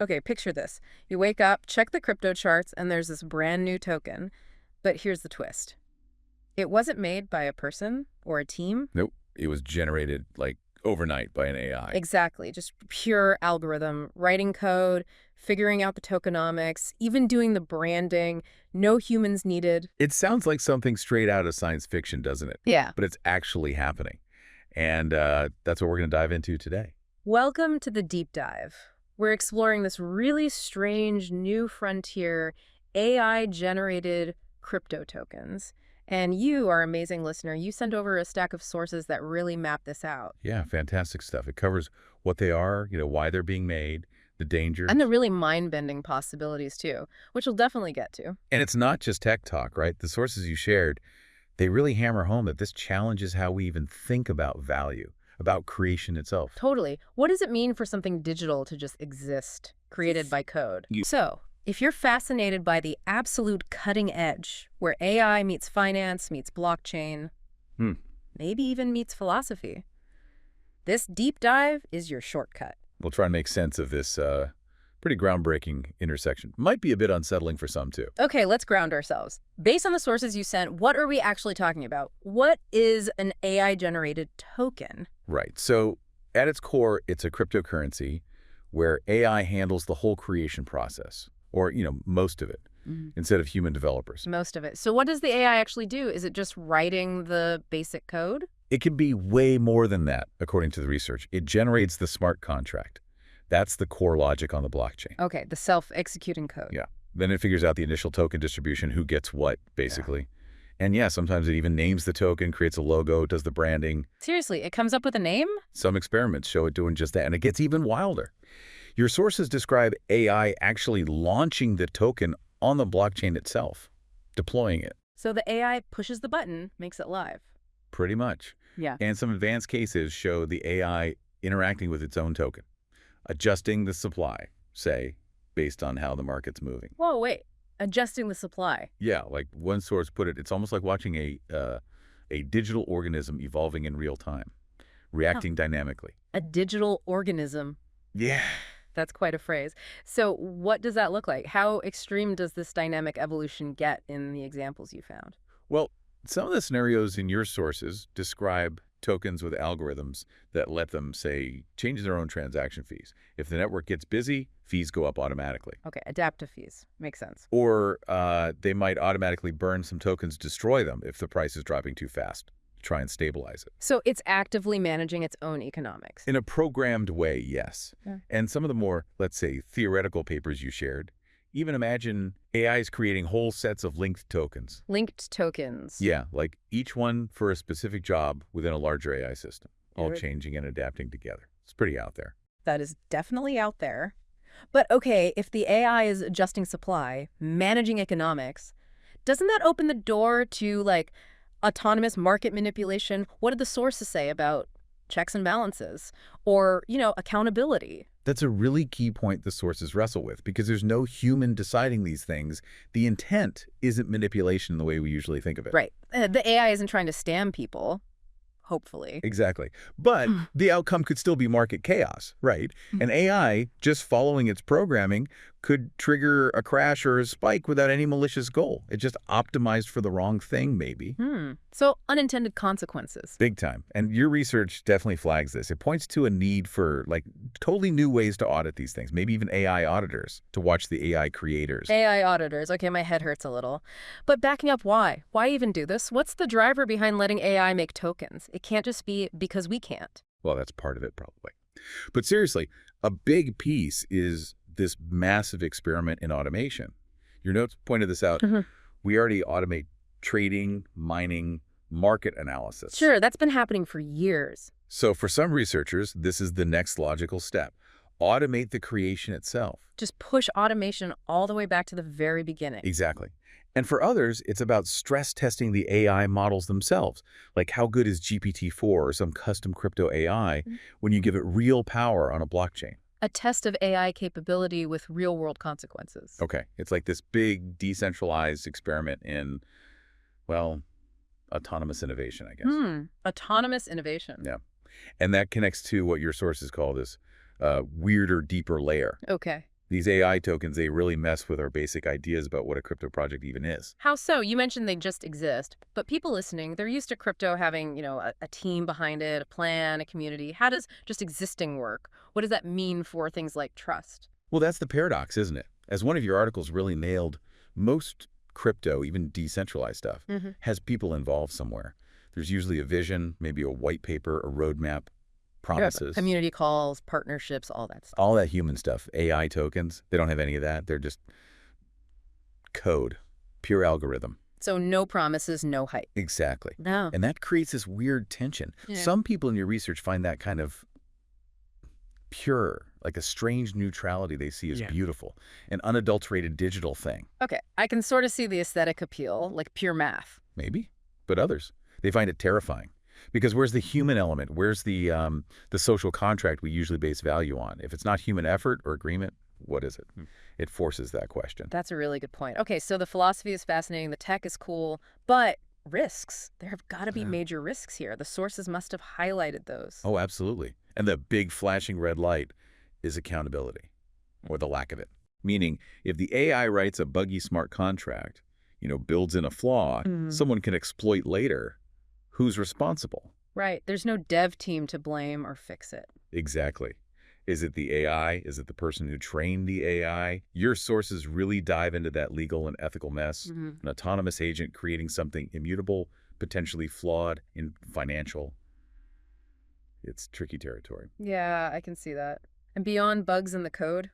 Okay, picture this. You wake up, check the crypto charts, and there's this brand new token. But here's the twist. It wasn't made by a person or a team. Nope. It was generated like overnight by an AI. Exactly. Just pure algorithm, writing code, figuring out the tokenomics, even doing the branding. No humans needed. It sounds like something straight out of science fiction, doesn't it? Yeah. But it's actually happening. And that's what we're going to dive into today. Welcome to the deep dive. We're exploring this really strange new frontier, AI-generated crypto tokens. And you, our amazing listener, you sent over a stack of sources that really map this out. Yeah, fantastic stuff. It covers what they are, why they're being made, the dangers. And the really mind-bending possibilities, too, which we'll definitely get to. And it's not just tech talk, right? The sources you shared, they really hammer home that this challenges how we even think about value, about creation itself. Totally. What does it mean for something digital to just exist, created by code? So, if you're fascinated by the absolute cutting edge, where AI meets finance, meets blockchain, maybe even meets philosophy, this deep dive is your shortcut. We'll try and make sense of this pretty groundbreaking intersection. Might be a bit unsettling for some, too. Okay, let's ground ourselves. Based on the sources you sent, what are we actually talking about? What is an AI-generated token? Right. So at its core, it's a cryptocurrency where AI handles the whole creation process, or, most of it, instead of human developers. Most of it. So what does the AI actually do? Is it just writing the basic code? It can be way more than that, according to the research. It generates the smart contract. That's the core logic on the blockchain. Okay, the self-executing code. Yeah. Then it figures out the initial token distribution, who gets what, basically. Yeah. And yeah, sometimes it even names the token, creates a logo, does the branding. Seriously, it comes up with a name? Some experiments show it doing just that, and it gets even wilder. Your sources describe AI actually launching the token on the blockchain itself, deploying it. So the AI pushes the button, makes it live. Pretty much. Yeah. And some advanced cases show the AI interacting with its own token, adjusting the supply, say, based on how the market's moving. Whoa, wait. Adjusting the supply. Yeah, like one source put it, it's almost like watching a digital organism evolving in real time, reacting dynamically. A digital organism. Yeah. That's quite a phrase. So what does that look like? How extreme does this dynamic evolution get in the examples you found? Well, some of the scenarios in your sources describe tokens with algorithms that let them, say, change their own transaction fees. If the network gets busy, fees go up automatically. Okay, adaptive fees. Makes sense. Or they might automatically burn some tokens, destroy them if the price is dropping too fast, try and stabilize it. So it's actively managing its own economics. In a programmed way, yes. Yeah. And some of the more, let's say, theoretical papers you shared, even imagine AI is creating whole sets of linked tokens. Linked tokens. Yeah, like each one for a specific job within a larger AI system, all changing and adapting together. It's pretty out there. That is definitely out there. But okay, if the AI is adjusting supply, managing economics, doesn't that open the door to, like, autonomous market manipulation? What did the sources say about checks and balances? Or, accountability? That's a really key point the sources wrestle with, because there's no human deciding these things. The intent isn't manipulation the way we usually think of it. Right. The AI isn't trying to scam people, hopefully. Exactly. But the outcome could still be market chaos, right? An AI, just following its programming, could trigger a crash or a spike without any malicious goal. It just optimized for the wrong thing, maybe. So unintended consequences. Big time. And your research definitely flags this. It points to a need for, like, totally new ways to audit these things, maybe even AI auditors to watch the AI creators. AI auditors. Okay, my head hurts a little. But backing up, why? Why even do this? What's the driver behind letting AI make tokens? It can't just be because we can't. Well, that's part of it, probably. But seriously, a big piece is this massive experiment in automation. Your notes pointed this out. We already automate trading, mining, market analysis. Sure, that's been happening for years. So for some researchers, this is the next logical step. Automate the creation itself. Just push automation all the way back to the very beginning. Exactly. And for others, it's about stress testing the AI models themselves. Like, how good is GPT-4 or some custom crypto AI when you give it real power on a blockchain? A test of AI capability with real-world consequences. Okay. It's like this big decentralized experiment in, well, autonomous innovation, I guess. Autonomous innovation. Yeah. And that connects to what your sources call this weirder, deeper layer. Okay. These AI tokens, they really mess with our basic ideas about what a crypto project even is. How so? You mentioned they just exist, but people listening, they're used to crypto having, a team behind it, a plan, a community. How does just existing work? What does that mean for things like trust? Well, that's the paradox, isn't it? As one of your articles really nailed, most crypto, even decentralized stuff, has people involved somewhere. There's usually a vision, maybe a white paper, a roadmap, promises. Community calls, partnerships, all that stuff. All that human stuff. AI tokens, they don't have any of that. They're just code, pure algorithm. So no promises, no hype. Exactly. No. And that creates this weird tension. Yeah. Some people in your research find that kind of pure, like a strange neutrality they see as beautiful, an unadulterated digital thing. Okay, I can sort of see the aesthetic appeal, like pure math. Maybe. But others, they find it terrifying. Because where's the human element? Where's the social contract we usually base value on? If it's not human effort or agreement, what is it? It forces that question. That's a really good point. Okay, so the philosophy is fascinating, the tech is cool, but risks. There have got to be major risks here. The sources must have highlighted those. Oh, absolutely. And the big flashing red light is accountability, or the lack of it. Meaning, if the AI writes a buggy smart contract, builds in a flaw, someone can exploit later. Who's responsible? Right. There's no dev team to blame or fix it. Exactly. Is it the AI? Is it the person who trained the AI? Your sources really dive into that legal and ethical mess. An autonomous agent creating something immutable, potentially flawed, and financial. It's tricky territory. Yeah, I can see that. And beyond bugs in the code,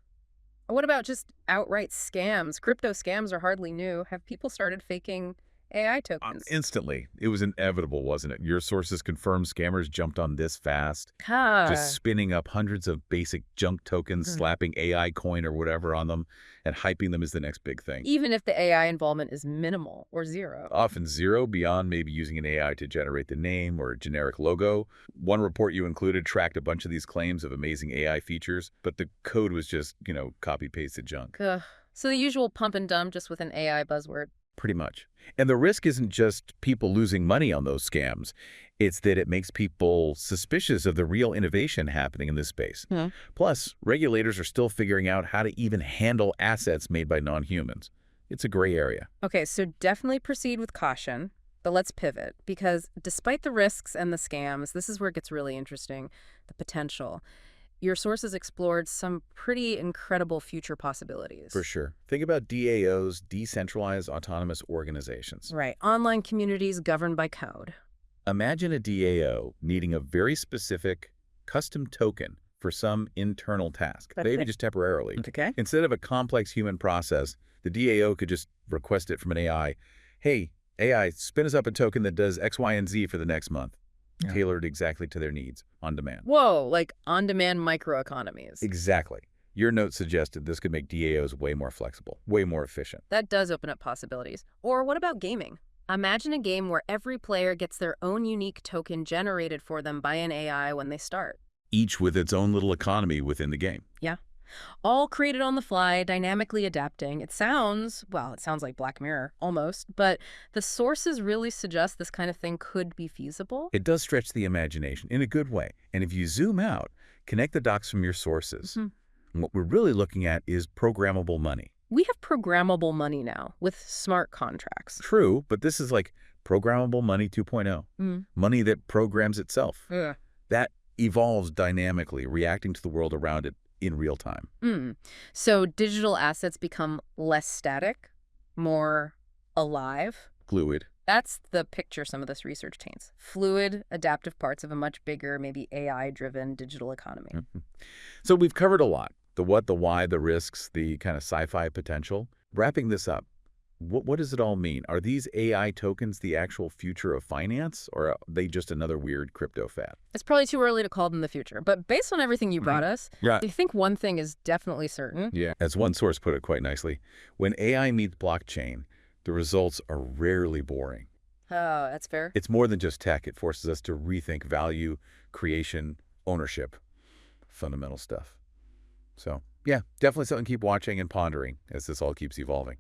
what about just outright scams? Crypto scams are hardly new. Have people started faking AI tokens? Instantly. It was inevitable, wasn't it? Your sources confirmed scammers jumped on this fast. Just spinning up hundreds of basic junk tokens, slapping AI coin or whatever on them, and hyping them as the next big thing. Even if the AI involvement is minimal or zero. Often zero, beyond maybe using an AI to generate the name or a generic logo. One report you included tracked a bunch of these claims of amazing AI features, but the code was just, copy-pasted junk. So the usual pump and dump just with an AI buzzword. Pretty much. And the risk isn't just people losing money on those scams. It's that it makes people suspicious of the real innovation happening in this space. Plus, regulators are still figuring out how to even handle assets made by non-humans. It's a gray area. Okay, so definitely proceed with caution, but let's pivot, because despite the risks and the scams, this is where it gets really interesting, the potential. Your sources explored some pretty incredible future possibilities. For sure. Think about DAOs, decentralized autonomous organizations. Right. Online communities governed by code. Imagine a DAO needing a very specific custom token for some internal task, maybe just temporarily. Okay. Instead of a complex human process, the DAO could just request it from an AI. Hey, AI, spin us up a token that does X, Y, and Z for the next month. Tailored exactly to their needs, on demand. Whoa, like on-demand microeconomies. Exactly. Your note suggested this could make DAOs way more flexible, way more efficient. That does open up possibilities. Or what about gaming? Imagine a game where every player gets their own unique token generated for them by an AI when they start. Each with its own little economy within the game. Yeah. All created on the fly, dynamically adapting. It sounds like Black Mirror, almost, but the sources really suggest this kind of thing could be feasible. It does stretch the imagination in a good way. And if you zoom out, connect the dots from your sources. What we're really looking at is programmable money. We have programmable money now with smart contracts. True, but this is like programmable money 2.0. Money that programs itself. That evolves dynamically, reacting to the world around it in real time. So digital assets become less static, more alive. Fluid. That's the picture some of this research paints. Fluid, adaptive parts of a much bigger, maybe AI-driven digital economy. So we've covered a lot. The what, the why, the risks, the kind of sci-fi potential. Wrapping this up, what does it all mean? Are these AI tokens the actual future of finance, or are they just another weird crypto fad? It's probably too early to call them the future, but based on everything you brought us, I think one thing is definitely certain. As one source put it quite nicely, when AI meets blockchain, the results are rarely boring. Oh, that's fair. It's more than just tech. It forces us to rethink value, creation, ownership, fundamental stuff. So, yeah, definitely something to keep watching and pondering as this all keeps evolving.